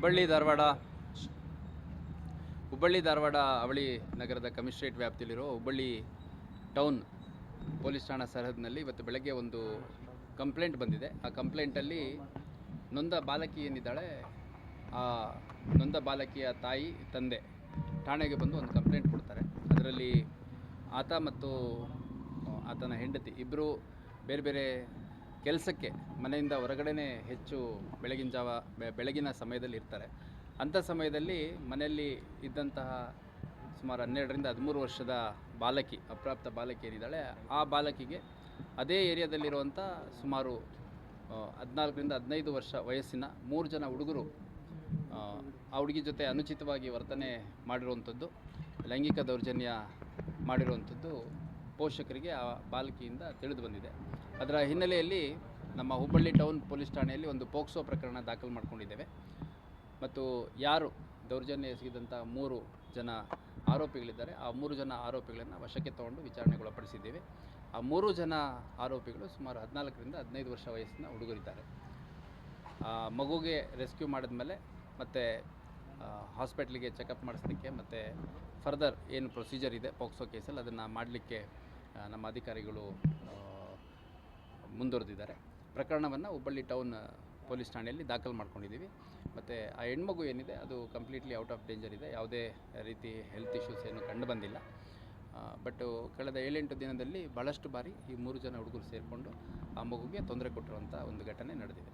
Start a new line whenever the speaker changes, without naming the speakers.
ಹುಬ್ಬಳ್ಳಿ ಧಾರವಾಡ ಅವಳಿ ನಗರದ commissionerate ವ್ಯಾಪ್ತಿಯಲ್ಲಿರೋ Hubballi town police ಠಾಣಾ ಸರಹದ್ದಿನಲ್ಲಿ ಇವತ್ತು ಬೆಳಗ್ಗೆ ಒಂದು ಕಂಪ್ಲೇಂಟ್ ಬಂದಿದೆ. ಆ ಕಂಪ್ಲೇಂಟಲ್ಲಿ ನೊಂದ ಬಾಲಕಿ ಏನಿದ್ದಾಳೆ, ಆ ನೊಂದ ಬಾಲಕಿಯ ತಾಯಿ ತಂದೆ ಠಾಣೆಗೆ ಬಂದು ಒಂದು ಕಂಪ್ಲೇಂಟ್ ಕೊಡ್ತಾರೆ. ಅದರಲ್ಲಿ ಆತ ಮತ್ತು ಆತನ ಹೆಂಡತಿ ಇಬ್ಬರು ಬೇರೆ ಬೇರೆ ಕೆಲಸಕ್ಕೆ ಮನೆಯಿಂದ ಹೊರಗಡೆನೇ ಹೆಚ್ಚು ಬೆಳಗಿನ ಸಮಯದಲ್ಲಿ ಇರ್ತಾರೆ. ಅಂಥ ಸಮಯದಲ್ಲಿ ಮನೆಯಲ್ಲಿ ಇದ್ದಂತಹ ಸುಮಾರು 12ರಿಂದ 13 ವರ್ಷದ ಬಾಲಕಿ, ಅಪ್ರಾಪ್ತ ಬಾಲಕಿ ಏನಿದ್ದಾಳೆ, ಆ ಬಾಲಕಿಗೆ ಅದೇ ಏರಿಯಾದಲ್ಲಿರುವಂಥ ಸುಮಾರು 14ರಿಂದ 15 ವರ್ಷ ವಯಸ್ಸಿನ 3 ಜನ ಹುಡುಗರು ಆ ಹುಡುಗಿ ಜೊತೆ ಅನುಚಿತವಾಗಿ ವರ್ತನೆ ಮಾಡಿರುವಂಥದ್ದು, ಲೈಂಗಿಕ ದೌರ್ಜನ್ಯ ಮಾಡಿರುವಂಥದ್ದು ಪೋಷಕರಿಗೆ ಆ ಬಾಲಕಿಯಿಂದ ತಿಳಿದು ಬಂದಿದೆ. ಅದರ ಹಿನ್ನೆಲೆಯಲ್ಲಿ ನಮ್ಮ ಹುಬ್ಬಳ್ಳಿ ಟೌನ್ ಪೊಲೀಸ್ ಠಾಣೆಯಲ್ಲಿ ಒಂದು ಪೋಕ್ಸೋ ಪ್ರಕರಣ ದಾಖಲು ಮಾಡಿಕೊಂಡಿದ್ದೇವೆ. ಮತ್ತು ಯಾರು ದೌರ್ಜನ್ಯ ಎಸಗಿದಂಥ 3 ಜನ ಆರೋಪಿಗಳಿದ್ದಾರೆ, ಆ 3 ಜನ ಆರೋಪಿಗಳನ್ನು ವಶಕ್ಕೆ ತಗೊಂಡು ವಿಚಾರಣೆಗೊಳಪಡಿಸಿದ್ದೇವೆ. ಆ 3 ಜನ ಆರೋಪಿಗಳು ಸುಮಾರು 14ರಿಂದ 15 ವರ್ಷ ವಯಸ್ಸಿನ ಹುಡುಗರಿದ್ದಾರೆ. ಆ ಮಗುಗೆ ರೆಸ್ಕ್ಯೂ ಮಾಡಿದ್ಮೇಲೆ ಮತ್ತು ಹಾಸ್ಪಿಟ್ಲಿಗೆ ಚೆಕಪ್ ಮಾಡಿಸಲಿಕ್ಕೆ ಮತ್ತು ಫರ್ದರ್ ಏನು ಪ್ರೊಸೀಜರ್ ಇದೆ ಪೋಕ್ಸೋ ಕೇಸಲ್ಲಿ ಅದನ್ನು ಮಾಡಲಿಕ್ಕೆ ನಮ್ಮ ಅಧಿಕಾರಿಗಳು ಮುಂದುವರೆದಿದ್ದಾರೆ. ಪ್ರಕರಣವನ್ನು ಹುಬ್ಬಳ್ಳಿ ಟೌನ್ ಪೊಲೀಸ್ ಠಾಣೆಯಲ್ಲಿ ದಾಖಲು ಮಾಡ್ಕೊಂಡಿದ್ದೀವಿ. ಮತ್ತು ಆ ಹೆಣ್ಮಗು ಏನಿದೆ ಅದು ಕಂಪ್ಲೀಟ್ಲಿ ಔಟ್ ಆಫ್ ಡೇಂಜರ್ ಇದೆ, ಯಾವುದೇ ರೀತಿ ಹೆಲ್ತ್ ಇಶ್ಯೂಸ್ ಏನು ಕಂಡು ಬಂದಿಲ್ಲ. ಬಟ್ ಕಳೆದ 7-8 ದಿನದಲ್ಲಿ ಭಾಳಷ್ಟು ಬಾರಿ ಈ 3 ಜನ ಹುಡುಗರು ಸೇರಿಕೊಂಡು ಆ ಮಗುಗೆ ತೊಂದರೆ ಕೊಟ್ಟಿರುವಂಥ ಒಂದು ಘಟನೆ ನಡೆದಿದೆ.